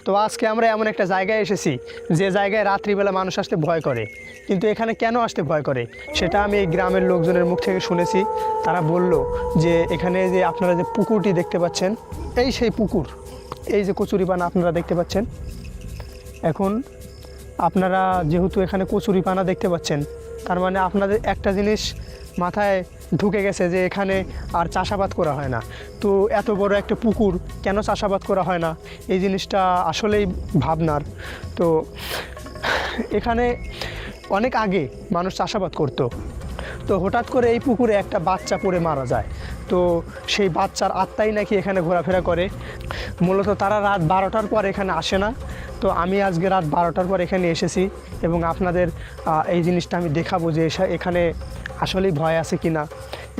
তো আজকে আমরা এমন একটা জায়গায় এসেছি যে জায়গায় রাত্রিবেলা মানুষ আসতে ভয় করে, কিন্তু এখানে কেন আসতে ভয় করে সেটা আমি এই গ্রামের লোকজনের মুখ থেকে শুনেছি। তারা বলল যে এখানে যে আপনারা যে পুকুরটি দেখতে পাচ্ছেন, এই সেই পুকুর, এই যে কচুরিপানা আপনারা দেখতে পাচ্ছেন। এখন আপনারা যেহেতু এখানে কচুরিপানা দেখতে পাচ্ছেন, তার মানে আপনাদের একটা জিনিস মাথায় ঢুকে গেছে যে এখানে আর চাষাবাদ করা হয় না। তো এত বড় একটা পুকুর কেন চাষাবাদ করা হয় না, এই জিনিসটা আসলেই ভাবনার। তো এখানে অনেক আগে মানুষ চাষাবাদ করতো, তো হঠাৎ করে এই পুকুরে একটা বাচ্চা পড়ে মারা যায়। তো সেই বাচ্চার আত্মাই নাকি এখানে ঘোরাফেরা করে। মূলত তারা রাত 12টার পর এখানে আসে না। তো আমি আজকে রাত 12টার পর এখানে এসেছি এবং আপনাদের এই জিনিসটা আমি দেখাবো যে এখানে আসলেই ভয় আছে কি না,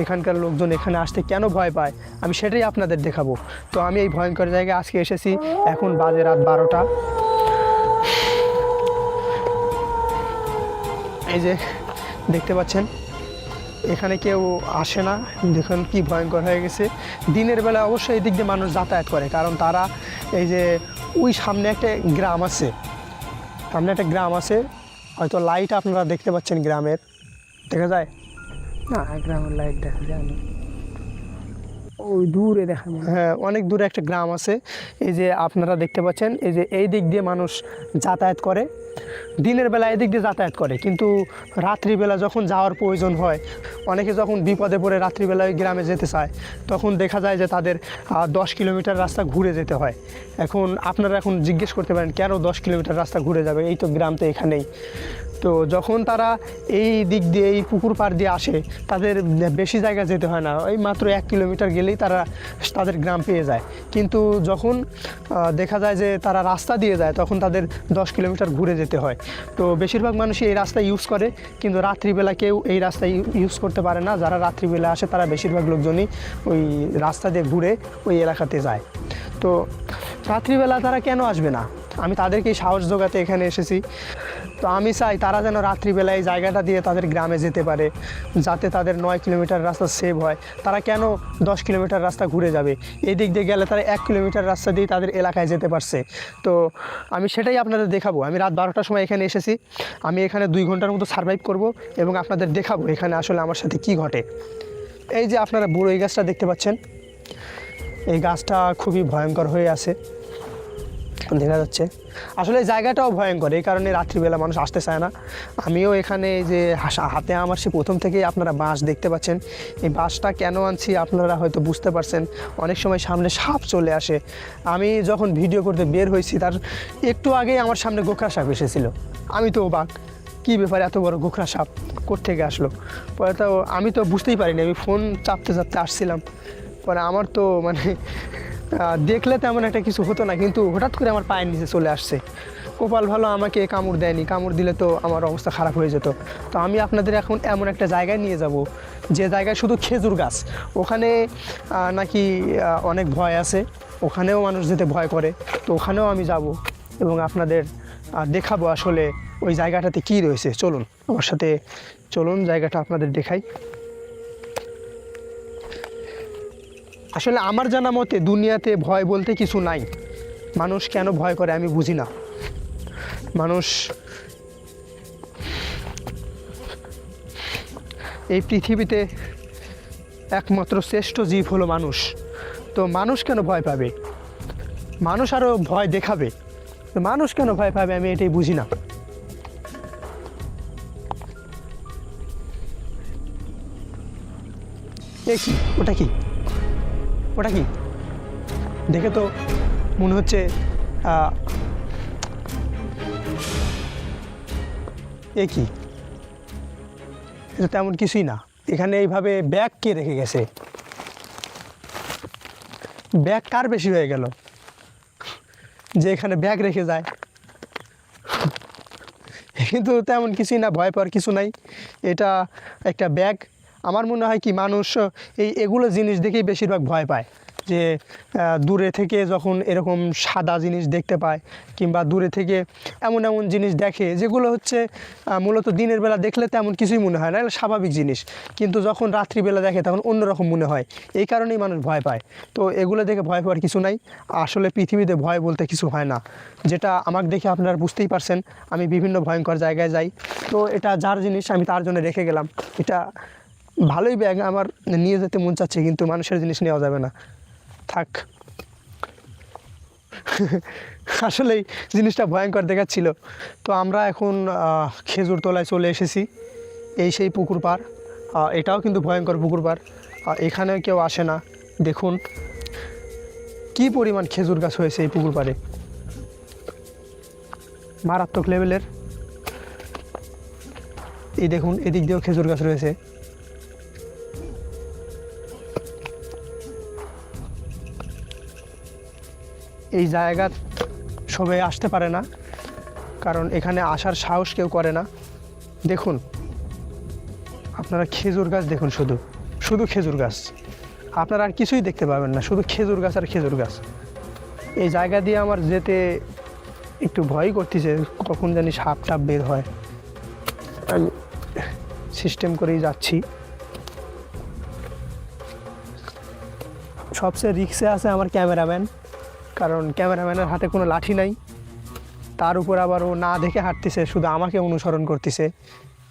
এখানকার লোকজন এখানে আসতে কেন ভয় পায়, আমি সেটাই আপনাদের দেখাবো। তো আমি এই ভয়ঙ্কর জায়গায় আজকে এসেছি, এখন বাজে রাত 12টা। এই যে দেখতে পাচ্ছেন এখানে কেউ আসে না, দেখুন কি ভয়ঙ্কর হয়ে গেছে। দিনের বেলা অবশ্যই এই দিক দিয়ে মানুষ যাতায়াত করে, কারণ তারা এই যে ওই সামনে একটা গ্রাম আছে, হয়তো লাইট আপনারা দেখতে পাচ্ছেন, গ্রামের দেখা যায় না, গ্রামের লাইট দেখা যায় না, ওই দূরে দেখা যায়। হ্যাঁ, অনেক দূরে একটা গ্রাম আছে। এই যে আপনারা দেখতে পাচ্ছেন, এই যে এই দিক দিয়ে মানুষ যাতায়াত করে, দিনের বেলা এই দিক দিয়ে যাতায়াত করে, কিন্তু রাত্রিবেলা যখন যাওয়ার প্রয়োজন হয়, অনেকে যখন বিপদে পড়ে রাত্রিবেলা ওই গ্রামে যেতে চায়, তখন দেখা যায় যে তাদের 10 কিলোমিটার রাস্তা ঘুরে যেতে হয়। এখন আপনারা জিজ্ঞেস করতে পারেন কেন 10 কিলোমিটার রাস্তা ঘুরে যাবে, এই তো গ্রাম তো এখানেই। তো যখন তারা এই দিক দিয়ে এই পুকুর পাড় দিয়ে আসে, তাদের বেশি জায়গা যেতে হয় না, ওই মাত্র 1 কিলোমিটার গেলেই তারা তাদের গ্রাম পেয়ে যায়। কিন্তু যখন দেখা যায় যে তারা রাস্তা দিয়ে যায়, তখন তাদের 10 কিলোমিটার ঘুরে যেতে হয়। তো বেশিরভাগ মানুষই এই রাস্তা ইউজ করে, কিন্তু রাত্রিবেলা কেউ এই রাস্তা ইউজ করতে পারে না। যারা রাত্রিবেলা আসে তারা বেশিরভাগ লোকজনই ওই রাস্তা দিয়ে ঘুরে ওই এলাকাতে যায়। তো রাত্রিবেলা তারা কেন আসবে না, আমি তাদেরকেই সাহস জোগাতে এখানে এসেছি। তো আমি চাই তারা যেন রাত্রিবেলা এই জায়গাটা দিয়ে তাদের গ্রামে যেতে পারে, যাতে তাদের 9 কিলোমিটার রাস্তা সেভ হয়। তারা কেন 10 কিলোমিটার রাস্তা ঘুরে যাবে, এই দিক দিয়ে গেলে তারা 1 কিলোমিটার রাস্তা দিয়ে তাদের এলাকায় যেতে পারছে। তো আমি সেটাই আপনাদের দেখাবো। আমি রাত 12টার সময় এখানে এসেছি, আমি এখানে 2 ঘন্টার মতো সার্ভাইভ করব এবং আপনাদের দেখাবো এখানে আসলে আমার সাথে কি ঘটে। এই যে আপনারা বড়ই গাছটা দেখতে পাচ্ছেন, এই গাছটা খুবই ভয়ঙ্কর হয়ে আছে, দেখা যাচ্ছে। আসলে জায়গাটাও ভয়ঙ্কর, এই কারণে রাত্রিবেলা মানুষ আসতে চায় না। আমিও এখানে এই যে হাতে আমার সে প্রথম থেকেই আপনারা বাঁশ দেখতে পাচ্ছেন। এই বাঁশটা কেন আনছি আপনারা হয়তো বুঝতে পারছেন। অনেক সময় সামনে সাপ চলে আসে। আমি যখন ভিডিও করতে বের হয়েছি তার একটু আগেই আমার সামনে গোখরা সাপ এসেছিল। আমি তো অবাক, কী ব্যাপার, এত বড় গোখরা সাপ কোত্থেকে আসলো। পরে তো আমি তো বুঝতেই পারিনি, আমি ফোন চাপতে চাপতে আসছিলাম। পরে আমার তো দেখলে তেমন একটা কিছু হতো না, কিন্তু হঠাৎ করে আমার পায়ের নিচে চলে আসছে। কপাল ভালো আমাকে কামড় দেয়নি, কামড় দিলে তো আমার অবস্থা খারাপ হয়ে যেত। তো আমি আপনাদের এখন এমন একটা জায়গায় নিয়ে যাব যে জায়গায় শুধু খেজুর গাছ, ওখানে নাকি অনেক ভয় আছে, ওখানেও মানুষ যেতে ভয় করে। তো ওখানেও আমি যাব এবং আপনাদের দেখাবো আসলে ওই জায়গাটাতে কী রয়েছে। চলুন আমার সাথে, চলুন জায়গাটা আপনাদের দেখাই। আসলে আমার জানা মতে দুনিয়াতে ভয় বলতে কিছু নাই। মানুষ কেন ভয় করে আমি বুঝি না। মানুষ এই পৃথিবীতে একমাত্র শ্রেষ্ঠ জীব হলো মানুষ। তো মানুষ কেন ভয় পাবে, মানুষ আরও ভয় দেখাবে, তো মানুষ কেন ভয় পাবে আমি এটাই বুঝি না। এ কি, ওটা কি, ওটা কি দেখে তো মনে হচ্ছে এ কি, এটা তেমন কিছুই না। এখানে এইভাবে ব্যাগ কে রেখে গেছে, ব্যাগ কার বেশি হয়ে গেল যে এখানে ব্যাগ রেখে যায়। কিন্তু তেমন কিছুই না, ভয় পাওয়ার কিছু নাই, এটা একটা ব্যাগ। আমার মনে হয় কি মানুষ এগুলো জিনিস দেখেই বেশিরভাগ ভয় পায়। যে দূরে থেকে যখন এরকম সাদা জিনিস দেখতে পায় কিংবা দূরে থেকে এমন এমন জিনিস দেখে যেগুলো হচ্ছে মূলত দিনের বেলা দেখলে তেমন কিছুই মনে হয় না, এগুলো স্বাভাবিক জিনিস, কিন্তু যখন রাত্রিবেলা দেখে তখন অন্যরকম মনে হয়। এই কারণেই মানুষ ভয় পায়। তো এগুলো দেখে ভয় পাওয়ার কিছু নাই। আসলে পৃথিবীতে ভয় বলতে কিছু হয় না। যেটা আমাকে দেখে আপনারা বুঝতেই পারছেন, আমি বিভিন্ন ভয়ঙ্কর জায়গায় যাই। তো এটা যার জিনিস আমি তার জন্য রেখে গেলাম। এটা ভালোই ব্যাগ, আমার নিয়ে যেতে মন চাচ্ছে, কিন্তু মানুষের জিনিস নেওয়া যাবে না, থাক। আসলেই জিনিসটা ভয়ঙ্কর দেখাচ্ছিল। তো আমরা এখন খেজুর তলায় চলে এসেছি। এই সেই পুকুর পাড়, এটাও কিন্তু ভয়ঙ্কর পুকুর পাড়। এখানে কেউ আসে না। দেখুন কি পরিমাণ খেজুর গাছ হয়েছে এই পুকুর পাড়ে, মারাত্মক লেভেলের। এই দেখুন এদিক দিয়েও খেজুর গাছ রয়েছে। এই জায়গা সবাই আসতে পারে না, কারণ এখানে আসার সাহস কেউ করে না। দেখুন আপনারা খেজুর গাছ দেখুন, শুধু শুধু খেজুর গাছ, আপনারা আর কিছুই দেখতে পাবেন না, শুধু খেজুর গাছ আর খেজুর গাছ। এই জায়গা দিয়ে আমার যেতে একটু ভয় করতেছে, কখন জানি সাপ টাপ বের হয়। আমি সিস্টেম করেই যাচ্ছি। সবচেয়ে রিক্সে আছে আমার ক্যামেরাম্যান, কারণ ক্যামেরাম্যানের হাতে কোনো লাঠি নাই, তার উপর আবার ও না দেখে হাঁটতেছে, শুধু আমাকে অনুসরণ করতেছে।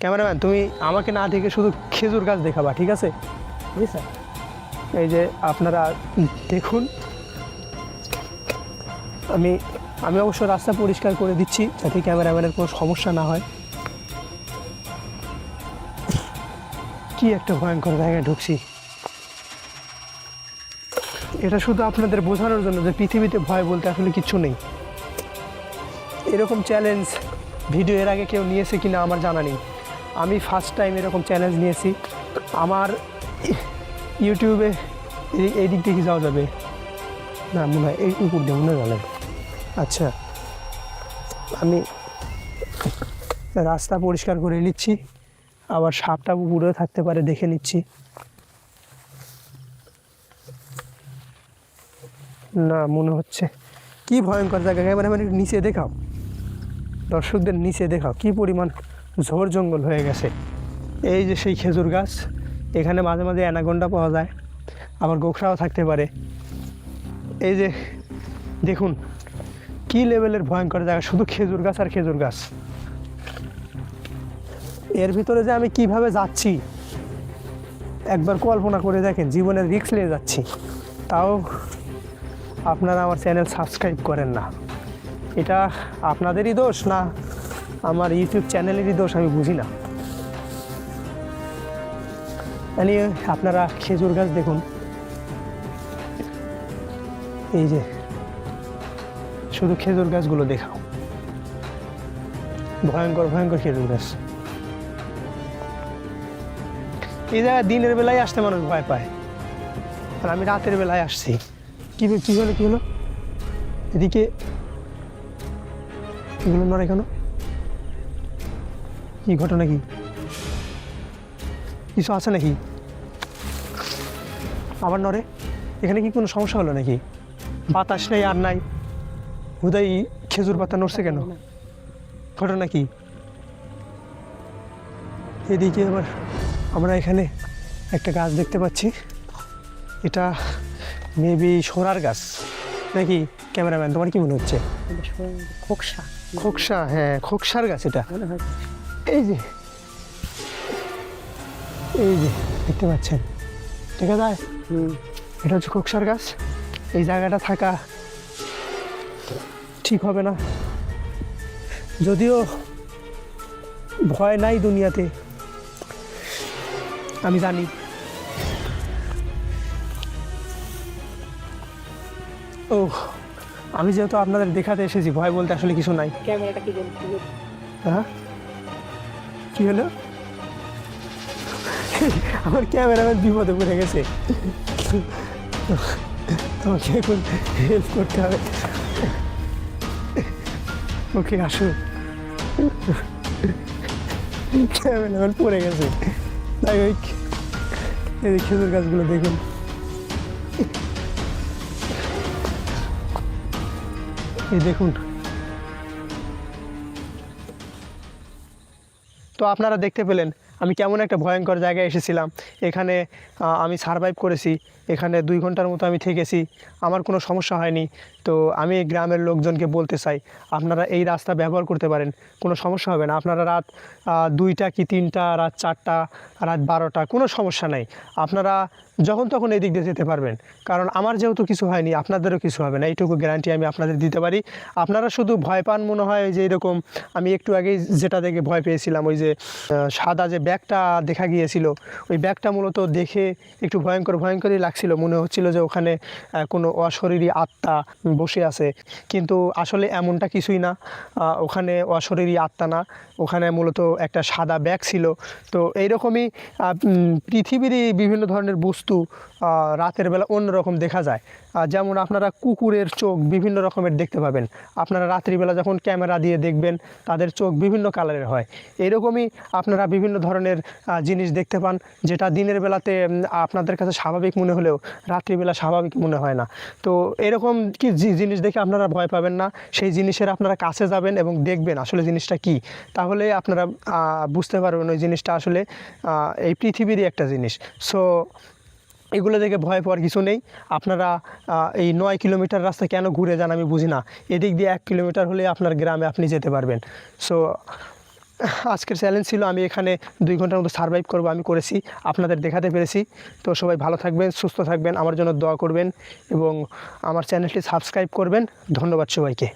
ক্যামেরাম্যান তুমি আমাকে না দেখে শুধু খেজুর গাছ দেখাবা, ঠিক আছে? জি স্যার। এই যে আপনারা দেখুন, আমি আমি অবশ্য রাস্তা পরিষ্কার করে দিচ্ছি যাতে ক্যামেরাম্যানের কোনো সমস্যা না হয়। কি একটা ভয়ঙ্কর জায়গায় ঢুকছি। এটা শুধু আপনাদের বোঝানোর জন্য যে পৃথিবীতে ভয় বলতে আসলে কিচ্ছু নেই। এরকম চ্যালেঞ্জ ভিডিও এর আগে কেউ নিয়েছে কিনা আমার জানা নেই। আমি ফার্স্ট টাইম এরকম চ্যালেঞ্জ নিয়েছি। আমার ইউটিউবে এই দিক থেকে যাওয়া যাবে না, মনে হয় এই উপর দিয়ে মনে যাবে। আচ্ছা, আমি রাস্তা পরিষ্কার করে নিচ্ছি, আবার সাপটা পুকুরেও থাকতে পারে দেখে নিচ্ছি। না, মনে হচ্ছে কি ভয়ঙ্কর জায়গা। ক্যামেরাম্যান নিচে দেখাও, দর্শকদের নিচে দেখাও কি পরিমাণ ঝোড় জঙ্গল হয়ে গেছে। এই যে সেই খেজুর গাছ, এখানে মাঝে মাঝে অ্যানাকোন্ডা পাওয়া যায়, আবার গোখরাও থাকতে পারে। এই যে দেখুন কি লেভেলের ভয়ঙ্কর জায়গা, শুধু খেজুর গাছ আর খেজুর গাছ। এর ভিতরে যে আমি কিভাবে যাচ্ছি একবার কল্পনা করে দেখেন, জীবনের রিস্ক নিয়ে যাচ্ছি, তাও আপনারা আমার চ্যানেল সাবস্ক্রাইব করেন না। এটা আপনাদেরই দোষ না আমার ইউটিউব চ্যানেলেরই দোষ, আমি বুঝি না। মানে আপনারা খেজুর গাছ দেখুন, এই যে শুধু খেজুর গাছগুলো দেখাও, ভয়ঙ্কর ভয়ঙ্কর খেজুর গাছ। এই জায়গায় দিনের বেলায় আসতে মানুষ ভয় পায়, আর আমি রাতের বেলায় আসছি। কি হলো কি হলো এদিকে এগুলো নড়ে কেন? কি ঘটনা, কি কিছু আছে নাকি? আবার নড়ে, এখানে কি কোনো সমস্যা হলো নাকি? বাতাস নেই আর নাই, হুদাই খেজুর পাতা নড়ছে কেন? ঘটনা কি? এদিকে আবার আমরা এখানে একটা গাছ দেখতে পাচ্ছি, এটা মেবি সোনার গাছ নাকি? ক্যামেরাম্যান তোমার কি মনে হচ্ছে? খোকসা। খোকসা, হ্যাঁ খোকসার গাছ এটা। মনে হয় এই যে এই যে দেখতে পাচ্ছেন, দেখা যায় এটা হচ্ছে খোকসার গাছ। এই জায়গাটা থাকা ঠিক হবে না, যদিও ভয় নাই দুনিয়াতে, আমি জানি। ও, আমি যেহেতু আপনাদের দেখাতে এসেছি, ভয় বলতে আসলে কিছু নাই। ক্যামেরাটা কি বলতে? হ্যাঁ কি হলো? আমার ক্যামেরাম্যান বিপদে পড়ে গেছে, তোমাকে এখন হেল্প করতে হবে। ওকে আসো, ক্যামেরাম্যান পড়ে গেছে। তাই ওই এই খেজুর গাছগুলো দেখুন, এই দেখুন। তো আপনারা দেখতে পেলেন আমি কেমন একটা ভয়ঙ্কর জায়গায় এসেছিলাম। এখানে আমি সারভাইভ করেছি, এখানে 2 ঘন্টার মতো আমি থেকেছি, আমার কোনো সমস্যা হয়নি। তো আমি গ্রামের লোকজনকে বলতে চাই আপনারা এই রাস্তা ব্যবহার করতে পারেন, কোনো সমস্যা হবে না। আপনারা রাত 2টা কি 3টা, রাত 4টা, রাত 12টা, কোনো সমস্যা নেই। আপনারা যখন তখন এই দিক দিয়ে যেতে পারবেন, কারণ আমার যেহেতু কিছু হয়নি আপনাদেরও কিছু হবে না, এইটুকু গ্যারান্টি আমি আপনাদের দিতে পারি। আপনারা শুধু ভয় পান মনে হয় যে এরকম, আমি একটু আগেই যেটা দেখে ভয় পেয়েছিলাম, ওই যে সাদা যে ব্যাগটা দেখা গিয়েছিল, ওই ব্যাগটা মূলত দেখে একটু ভয়ঙ্করই লাগছিল, মনে হচ্ছিল যে ওখানে কোনো অশরীরী আত্মা বসে আছে, কিন্তু আসলে এমনটা কিছুই না। ওখানে অশরীরী আত্মা না, ওখানে মূলত একটা সাদা ব্যাগ ছিল। তো এইরকমই পৃথিবীরই বিভিন্ন ধরনের বস্তু রাতের বেলা অন্যরকম দেখা যায়। যেমন আপনারা কুকুরের চোখ বিভিন্ন রকমের দেখতে পাবেন, আপনারা রাত্রিবেলা যখন ক্যামেরা দিয়ে দেখবেন তাদের চোখ বিভিন্ন কালারের হয়। এইরকমই আপনারা বিভিন্ন ধরনের জিনিস দেখতে পান, যেটা দিনের বেলাতে আপনাদের কাছে স্বাভাবিক মনে হলেও রাত্রিবেলা স্বাভাবিক মনে হয় না। তো এরকম কি জিনিস দেখে আপনারা ভয় পাবেন না, সেই জিনিসের আপনারা কাছে যাবেন এবং দেখবেন আসলে জিনিসটা কি, তাহলে আপনারা বুঝতে পারবেন ওই জিনিসটা আসলে এই পৃথিবীরই একটা জিনিস। সো এগুলো দেখে ভয় পাওয়ার কিছু নেই। আপনারা এই 9 কিলোমিটার রাস্তা কেন ঘুরে যান আমি বুঝি না, এদিক দিয়ে 1 কিলোমিটার হলে আপনার গ্রামে আপনি যেতে পারবেন। সো আজকের চ্যালেঞ্জ ছিল আমি এখানে 2 ঘন্টার মতো সারভাইভ করবো, আমি করেছি, আপনাদের দেখাতে পেরেছি। তো সবাই ভালো থাকবেন, সুস্থ থাকবেন, আমার জন্য দোয়া করবেন এবং আমার চ্যানেলটি সাবস্ক্রাইব করবেন। ধন্যবাদ সবাইকে।